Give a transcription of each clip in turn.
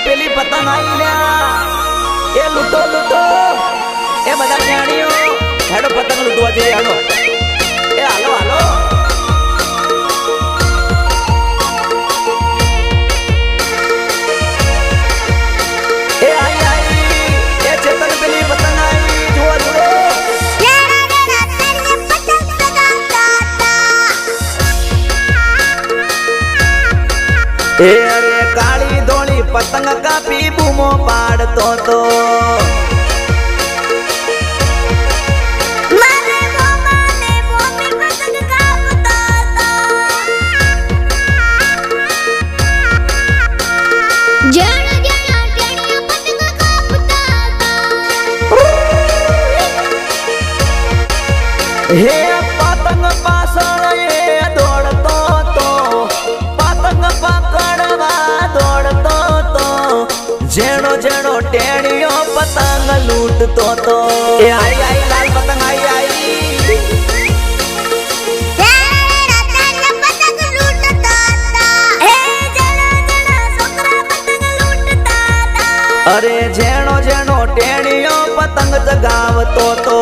પેલી પતંગ આવી લ્યા એ લૂટો લૂટો એ બધા જાણીઓ હેડો પતંગ લૂટવા જઈએ હેડો એ હાલો હાલો એ આઈ આઈ એ ચેતન પેલી પતંગ આવી જુઓ જુઓ એ અરે કાળી ધોળી પતંગ કાપી બૂમો પાડતો તો હે પતંગ પાછળ એ દોડતો તો પતંગ પકડવા દોડતો તો જેણો જેણો ટેણીઓ પતંગ લૂટતો તો એ આઈ આઈ લાલ પતંગ આઈ આઈ અરે જેણો જેણો ટેણીઓ પતંગ જગાવતો તો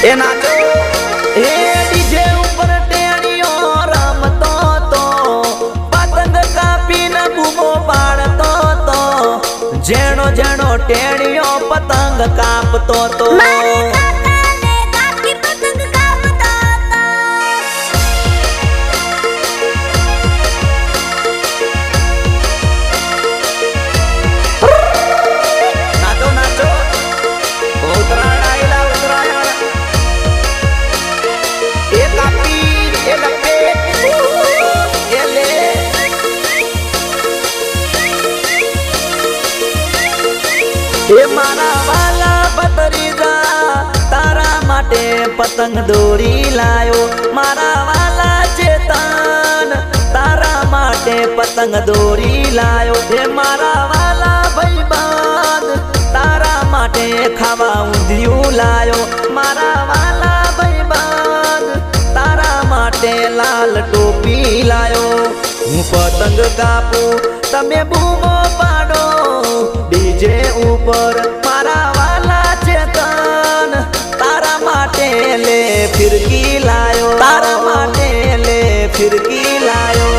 એ નાચો એ ડીજે ઉપર ટેણીઓ રમતો તો પતંગ કાપીને બૂમો પાડતો તો જેણો જેણો ટેણીઓ પતંગ કાપતો તો એ મારા વાલા ભત્રીજા તારા માટે પતંગ દોરી લાયો મારા વાલા ચેતન તારા માટે પતંગ દોરી લાયો હે મારા વાલા ભાઈબંધ તારા માટે ખાવા ઊંધિયું લાયો મારા વાલા ભાઈબંધ તારા માટે લાલ ટોપી લાયો હું પતંગ કાપું તમે બૂમો પાડો ડીજે ઉપર મારા વાલા ચેતન તારા માટે લે ફિરકી લાયો તારા માટે લે ફિરકી લાયો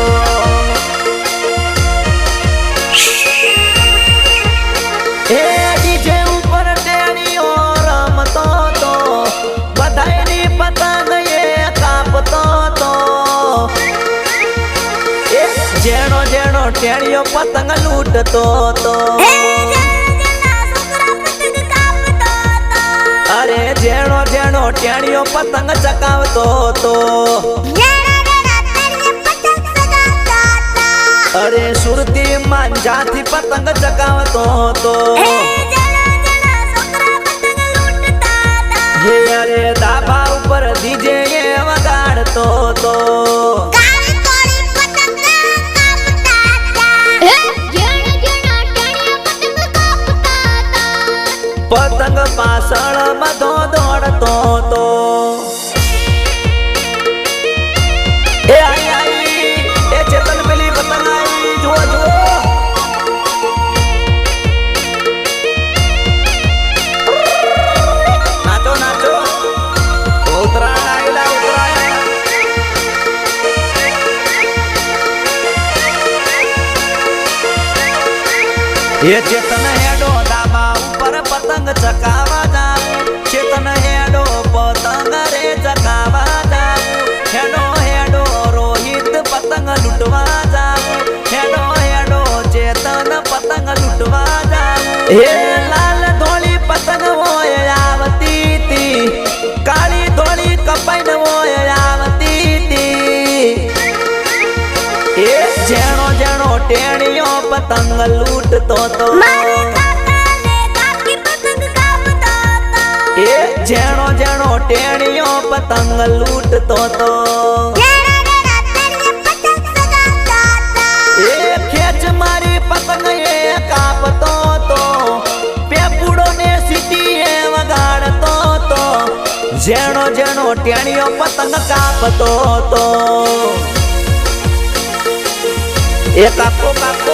એ ડીજે ઉપર ટેણીઓ રમતો તો બધાયની પતંગ એ કાપતો તો એ જેણો જેણો ટેણીઓ પતંગ લૂટતો તો અરે જેણો જેણો ટેણીઓ પતંગ ચકાવતો તો અરે સુરતી માંજાથી પતંગ ચકાવતો તો હે અરે ધાબા ઉપર ડીજે એ વગાડતો તો પતંગ પાછળ બધો દોડતો તો એ આઈ આઈ એ ચેતન પેલી પતંગ આવી જુઓ જુઓ નાચો નાચો ઉતરાયણ આવેલા ઉતરાયણ એ ચેતન હેડો ધાબા ઉપર પતંગ ચકાવા જાઉં ચેતન હેડો પતંગ રે ચકાવા જાઉં હેડો હેડો રોહિત પતંગ લૂટવા જાઉં હેડો હેડો ચેતન પતંગ લૂટવા જાઉં હે લાલ ધોળી પતંગ હોય આવતી તી કાળી ધોળી કપાઈને હોય આવતી તી એ જેણો જેણો ટેણીઓ પતંગ લૂટતો તો એ જેણો જેણો ટેણીઓ પતંગ લૂટતો તો એ ખેંચ મારી પતંગ એ કાપતો તો પેપુડો ને સીટી એ વગાડતો તો જેણો જેણો ટેણીઓ પતંગ કાપતો તો એ કાપો કાપો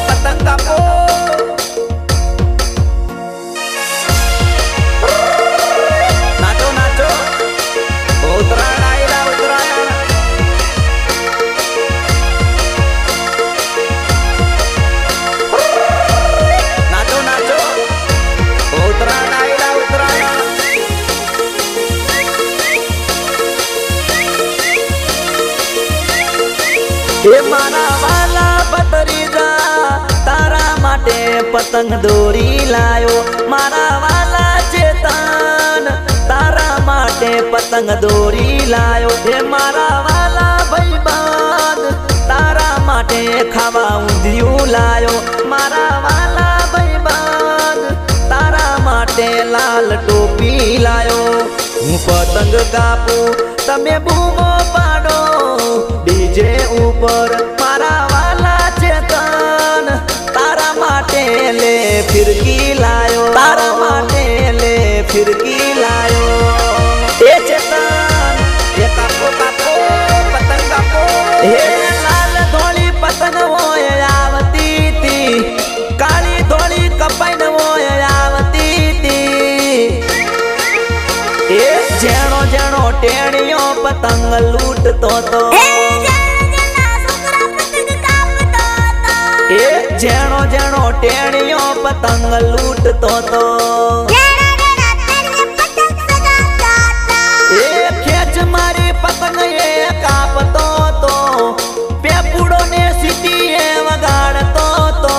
પતંગ કાપો નાચો નાચો ઉત્તરાયણ આયલા ઉત્તરાયણ નાચો નાચો ઉત્તરાયણ આયલા ઉત્તરાયણ એ મારા વાલા ભત્રીજા તારા માટે પતંગ દોરી લાયો મારા વાલા ચેતન તારા માટે પતંગ દોરી લાયો હે મારા વાલા ભાઈબંધ તારા માટે ખાવા ઊંધિયું લાયો મારા વાલા ભાઈબંધ તારા માટે લાલ ટોપી લાયો હું પતંગ કાપું તમે બૂમો પાડો ડીજે ઉપર મારા વાલા ચેતન તારા માટે લે ફિરકી લાયો તારા માટે લે ફિરકી લાયો એ ચેતન એ કાપો કાપો પતંગ કાપો હે લાલ ધોળી પતંગ હોય આવતી તી કાળી ધોળી કપાઈને હોય આવતી તી એ જેણો જેણો ટેણીઓ પતંગ લૂટતો તો એ જેણો જેણો ટેણીઓ પતંગ લૂટતો તો એ ખેંચ મારી પતંગ એ કાપતો તો પેપુડો ને સીટી એ વગાડતો તો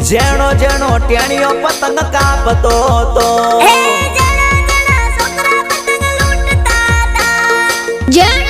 જેણો જેણો ટેણીઓ પતંગ કાપતો તો જણ